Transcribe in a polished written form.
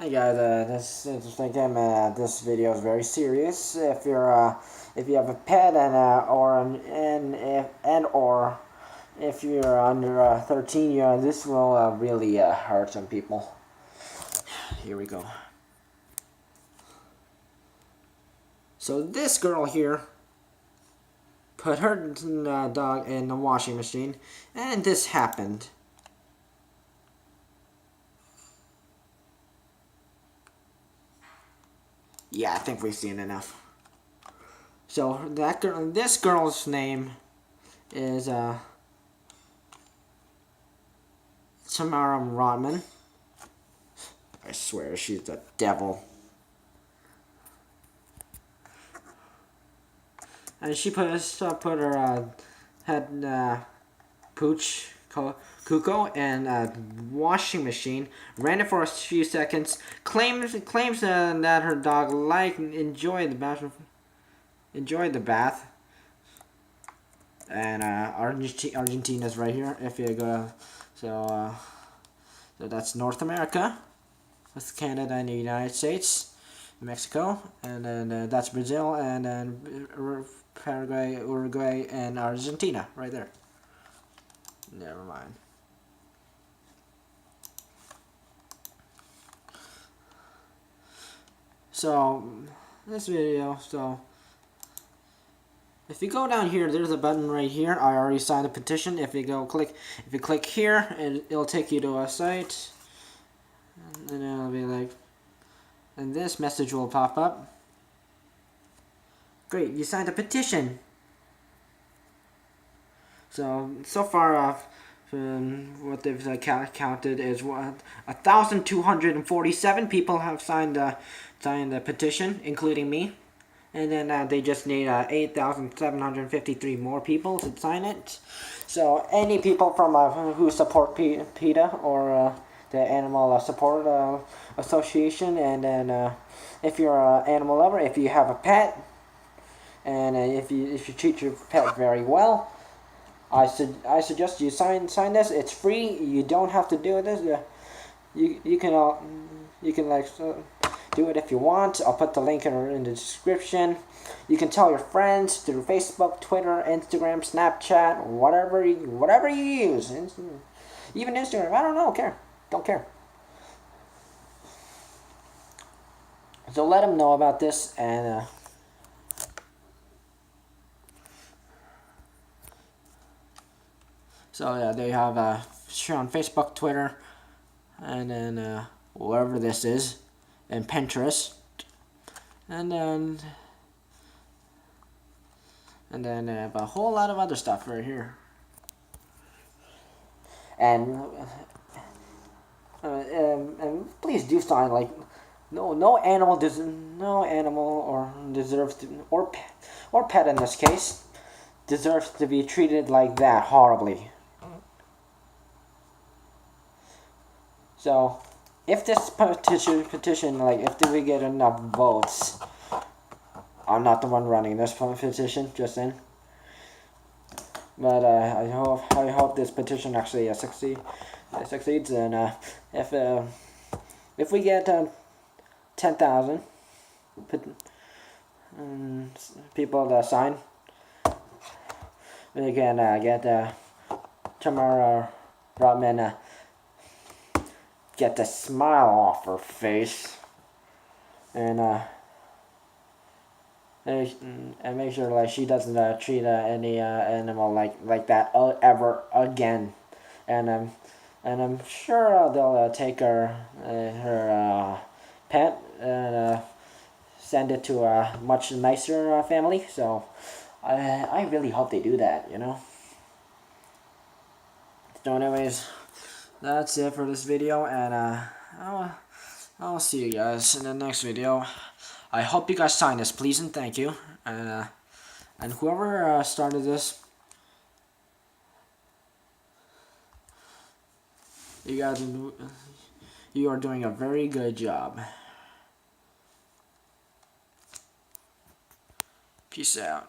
Hey guys, this is Sein Kim. This video is very serious. If you have a pet or if you're under 13, this will really hurt some people. Here we go. So this girl here put her dog in the washing machine, and this happened. Yeah, I think we've seen enough. So this girl's name is Tamara Rotman. I swear she's the devil. And she put her head pooch Cuco in a washing machine, ran it for a few seconds, claims that her dog enjoyed the bath, and Argentina's right here. If you go, so that's North America, with Canada and the United States, Mexico, and then that's Brazil, and then Paraguay, Uruguay, and Argentina right there. Never mind. So, this video, if you go down here, there's a button right here. I already signed a petition. If you click here, it'll take you to a site, and it'll be like, and this message will pop up. Great, you signed a petition. So far, what they've counted is 1,247 people have signed the petition, including me. And then they just need 8,753 more people to sign it. So any people from who support PETA or the Animal Support Association, and then if you're an animal lover, if you have a pet, and if you treat your pet very well, I suggest you sign this. It's free. You don't have to do this. You can do it if you want. I'll put the link in the description. You can tell your friends through Facebook, Twitter, Instagram, Snapchat, whatever you use. Even Instagram. I don't care. So let them know about this, and so yeah, they have share on Facebook, Twitter, and then wherever this is, and Pinterest, and then a whole lot of other stuff right here. And please do sign, like, no animal deserves to, or pet in this case, deserves to be treated like that horribly. So, if this petition, like, if we get enough votes, I'm not the one running this petition, just saying. But I hope this petition actually succeeds, and if we get 10,000 people to sign, we can get Tamara Rotman get the smile off her face, and make sure, like, she doesn't treat any animal like that ever again, and I'm sure they'll take her pet and send it to a much nicer family. So I really hope they do that, you know. So anyways, that's it for this video, and I'll see you guys in the next video. I hope you guys sign this, please and thank you. And whoever started this, you are doing a very good job. Peace out.